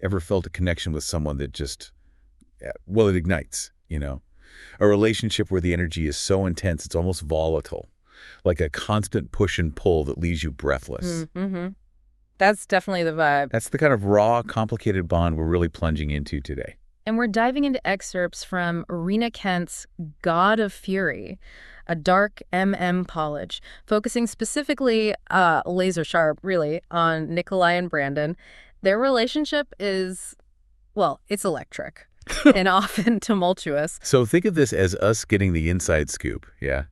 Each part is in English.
Ever felt a connection with someone that just, well, it ignites, you know? A relationship where the energy is so intense it's almost volatile, like a constant push and pull that leaves you breathless. Mm-hmm. That's definitely the vibe. That's the kind of raw, complicated bond we're really plunging into today. And we're diving into excerpts from Rina Kent's God of Fury, a dark college, focusing specifically, laser sharp, really, on Nikolai and Brandon. Their relationship is, well, it's electric and often tumultuous. So think of this as us getting the inside scoop, yeah?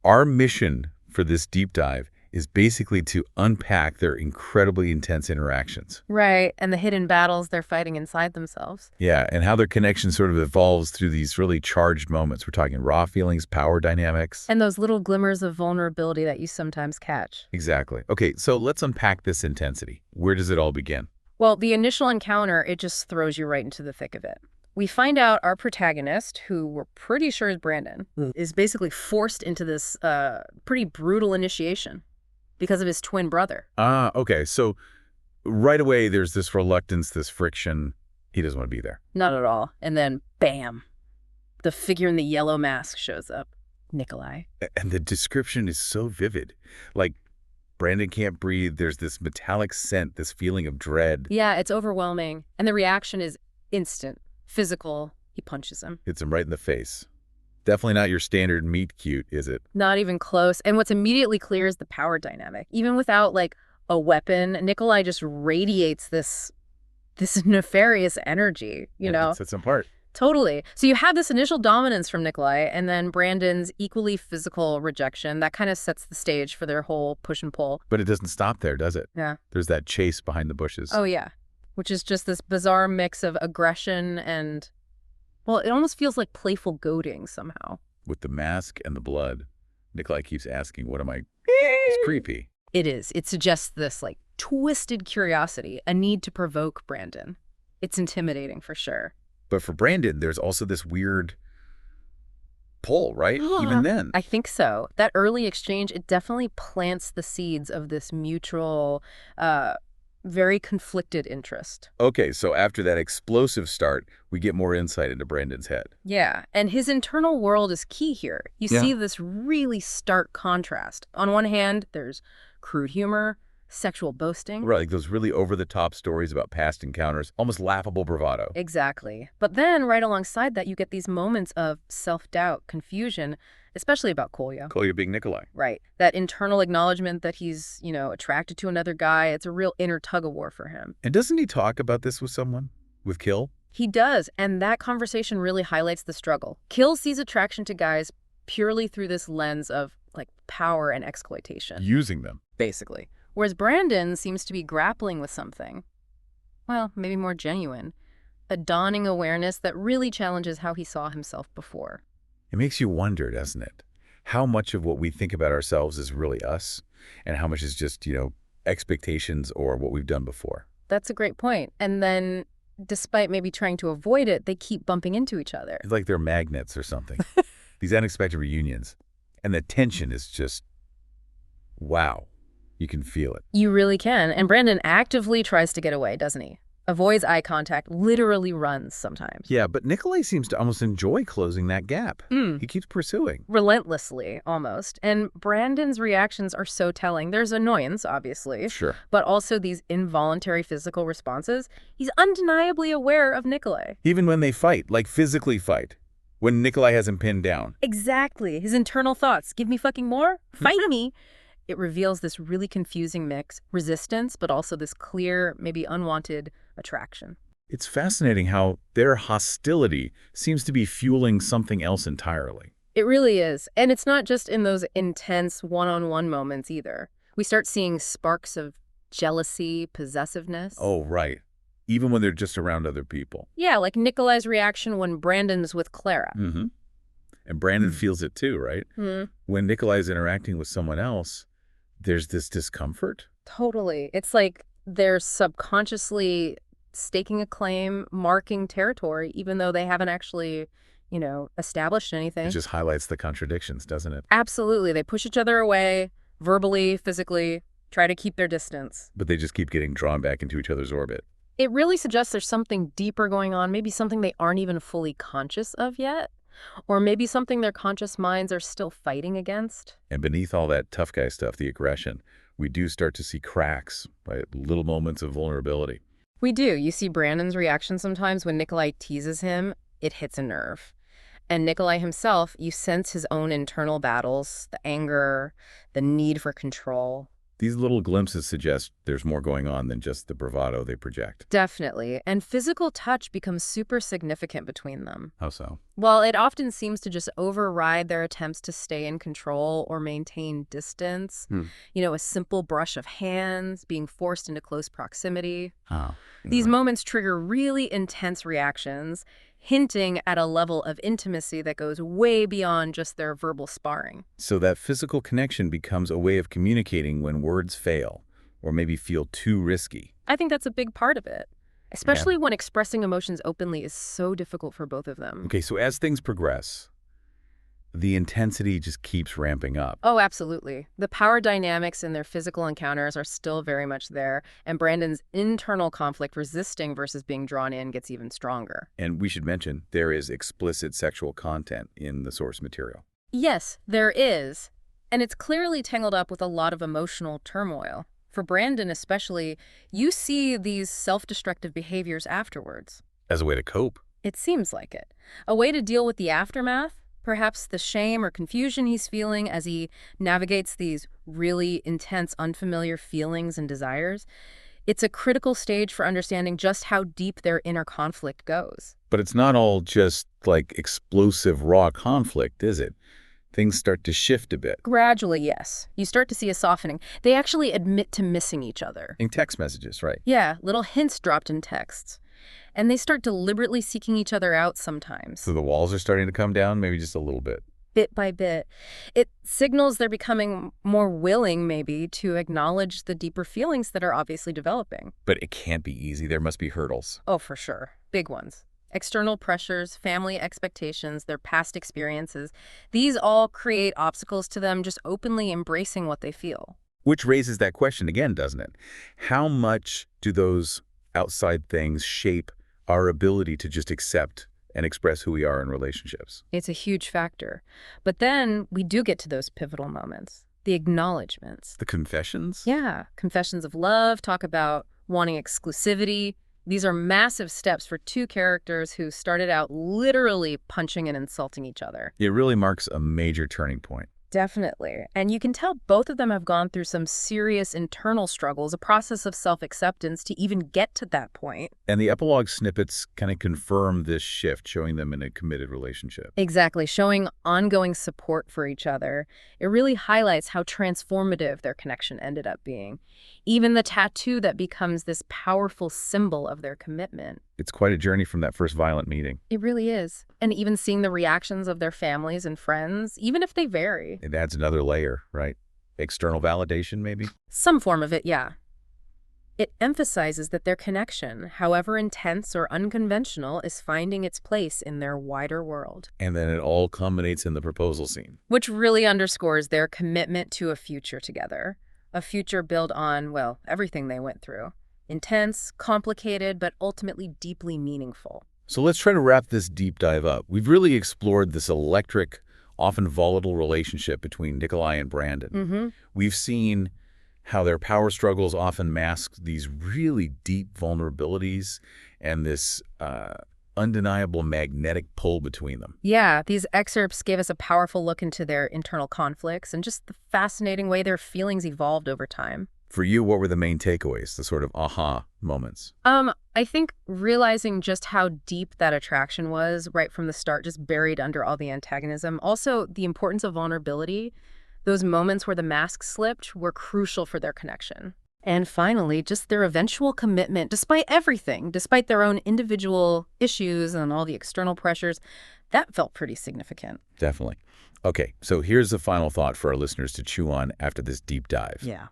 Our mission for this deep dive is basically to unpack their incredibly intense interactions. Right, and the hidden battles they're fighting inside themselves. Yeah, and how their connection sort of evolves through these really charged moments. We're talking raw feelings, power dynamics. And those little glimmers of vulnerability that you sometimes catch. Exactly. Okay, so let's unpack this intensity. Where does it all begin? Well, the initial encounter, it just throws you right into the thick of it. We find out our protagonist, who we're pretty sure is Brandon, is basically forced into this pretty brutal initiation because of his twin brother. Okay, so right away there's this reluctance, this friction. He doesn't want to be there. Not at all. And then, bam, the figure in the yellow mask shows up, Nikolai. And the description is so vivid. Like, Brandon can't breathe. There's this metallic scent, this feeling of dread. Yeah, it's overwhelming. And the reaction is instant, physical. He punches him. Hits him right in the face. Definitely not your standard meet cute, is it? Not even close. And what's immediately clear is the power dynamic. Even without, like, a weapon, Nikolai just radiates this nefarious energy, you know? It sets him apart. Totally. So you have this initial dominance from Nikolai, and then Brandon's equally physical rejection. That kind of sets the stage for their whole push and pull. But it doesn't stop there, does it? Yeah. There's that chase behind the bushes. Oh, yeah. Which is just this bizarre mix of aggression and, well, it almost feels like playful goading somehow. With the mask and the blood, Nikolai keeps asking, what am I? It's creepy. It is. It suggests this, like, twisted curiosity, a need to provoke Brandon. It's intimidating for sure. But for Brandon, there's also this weird pull, right? Even then. I think so. That early exchange, it definitely plants the seeds of this mutual, very conflicted interest. Okay, so after that explosive start, we get more insight into Brandon's head. Yeah, and his internal world is key here. You see this really stark contrast. On one hand, there's crude humor, sexual boasting. Right, like those really over-the-top stories about past encounters, almost laughable bravado. Exactly. But then, right alongside that, you get these moments of self-doubt, confusion, especially about Kolya. Kolya being Nikolai. Right. That internal acknowledgement that he's, you know, attracted to another guy. It's a real inner tug-of-war for him. And doesn't he talk about this with someone? With Kill? He does, and that conversation really highlights the struggle. Kill sees attraction to guys purely through this lens of, like, power and exploitation. Using them. Basically. Whereas Brandon seems to be grappling with something, well, maybe more genuine, a dawning awareness that really challenges how he saw himself before. It makes you wonder, doesn't it? How much of what we think about ourselves is really us, and how much is just, you know, expectations or what we've done before. That's a great point. And then, despite maybe trying to avoid it, they keep bumping into each other. It's like they're magnets or something. These unexpected reunions. And the tension is just, wow. You can feel it. You really can. And Brandon actively tries to get away, doesn't he? Avoids eye contact, literally runs sometimes. Yeah, but Nikolai seems to almost enjoy closing that gap. He keeps pursuing. Relentlessly, almost. And Brandon's reactions are so telling. There's annoyance, obviously. Sure. But also these involuntary physical responses. He's undeniably aware of Nikolai. Even when they fight, like physically fight. When Nikolai has him pinned down. Exactly. His internal thoughts. Give me fucking more? Fight me. It reveals this really confusing mix, resistance, but also this clear, maybe unwanted attraction. It's fascinating how their hostility seems to be fueling something else entirely. It really is. And it's not just in those intense one-on-one moments either. We start seeing sparks of jealousy, possessiveness. Oh, right. Even when they're just around other people. Yeah, like Nikolai's reaction when Brandon's with Clara. Mm-hmm. And Brandon feels it too, right? When Nikolai's interacting with someone else, there's this discomfort. Totally. It's like they're subconsciously staking a claim, marking territory, even though they haven't actually, you know, established anything. It just highlights the contradictions, doesn't it? Absolutely. They push each other away, verbally, physically, try to keep their distance. But they just keep getting drawn back into each other's orbit. It really suggests there's something deeper going on, maybe something they aren't even fully conscious of yet, or maybe something their conscious minds are still fighting against. And beneath all that tough guy stuff, the aggression, we do start to see cracks, right? Little moments of vulnerability. We do. You see Brandon's reaction sometimes when Nikolai teases him, it hits a nerve. And Nikolai himself, you sense his own internal battles, the anger, the need for control. These little glimpses suggest there's more going on than just the bravado they project. Definitely. And physical touch becomes super significant between them. How so? Well, it often seems to just override their attempts to stay in control or maintain distance. A simple brush of hands, being forced into close proximity. Oh. These moments trigger really intense reactions, hinting at a level of intimacy that goes way beyond just their verbal sparring. So that physical connection becomes a way of communicating when words fail or maybe feel too risky. I think that's a big part of it, especially when expressing emotions openly is so difficult for both of them. Okay, so as things progress, the intensity just keeps ramping up. Oh, absolutely. The power dynamics in their physical encounters are still very much there, and Brandon's internal conflict resisting versus being drawn in gets even stronger. And we should mention, there is explicit sexual content in the source material. Yes, there is. And it's clearly tangled up with a lot of emotional turmoil. For Brandon especially, you see these self-destructive behaviors afterwards. As a way to cope. It seems like it. A way to deal with the aftermath, perhaps the shame or confusion he's feeling as he navigates these really intense, unfamiliar feelings and desires. It's a critical stage for understanding just how deep their inner conflict goes. But it's not all just like explosive raw conflict, is it? Things start to shift a bit. Gradually, yes. You start to see a softening. They actually admit to missing each other. In text messages, right? Yeah, little hints dropped in texts. And they start deliberately seeking each other out sometimes. So the walls are starting to come down, maybe just a little bit. Bit by bit. It signals they're becoming more willing, maybe, to acknowledge the deeper feelings that are obviously developing. But it can't be easy. There must be hurdles. Oh, for sure. Big ones. External pressures, family expectations, their past experiences. These all create obstacles to them just openly embracing what they feel. Which raises that question again, doesn't it? How much do those outside things shape our ability to just accept and express who we are in relationships? It's a huge factor. But then we do get to those pivotal moments, the acknowledgments. The confessions? Yeah, confessions of love, talk about wanting exclusivity. These are massive steps for two characters who started out literally punching and insulting each other. It really marks a major turning point. Definitely. And you can tell both of them have gone through some serious internal struggles, a process of self-acceptance to even get to that point. And the epilogue snippets kind of confirm this shift, showing them in a committed relationship. Exactly, showing ongoing support for each other. It really highlights how transformative their connection ended up being. Even the tattoo that becomes this powerful symbol of their commitment. It's quite a journey from that first violent meeting. It really is. And even seeing the reactions of their families and friends, even if they vary. It adds another layer, right? External validation, maybe? Some form of it, yeah. It emphasizes that their connection, however intense or unconventional, is finding its place in their wider world. And then it all culminates in the proposal scene. Which really underscores their commitment to a future together. A future built on, well, everything they went through. Intense, complicated, but ultimately deeply meaningful. So let's try to wrap this deep dive up. We've really explored this electric, often volatile relationship between Nikolai and Brandon. We've seen how their power struggles often mask these really deep vulnerabilities and this undeniable magnetic pull between them. Yeah, these excerpts gave us a powerful look into their internal conflicts and just the fascinating way their feelings evolved over time. For you, what were the main takeaways, the sort of aha moments? I think realizing just how deep that attraction was right from the start, just buried under all the antagonism. Also, the importance of vulnerability. Those moments where the mask slipped were crucial for their connection. And finally, just their eventual commitment, despite everything, despite their own individual issues and all the external pressures, that felt pretty significant. Definitely. Okay, so here's a final thought for our listeners to chew on after this deep dive. Yeah.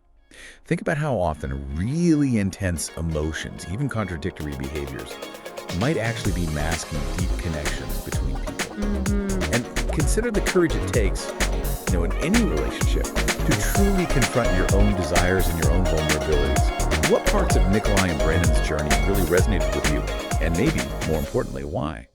Think about how often really intense emotions, even contradictory behaviors, might actually be masking deep connections between people. And consider the courage it takes, in any relationship, to truly confront your own desires and your own vulnerabilities. What parts of Nikolai and Brandon's journey really resonated with you? And maybe, more importantly, why?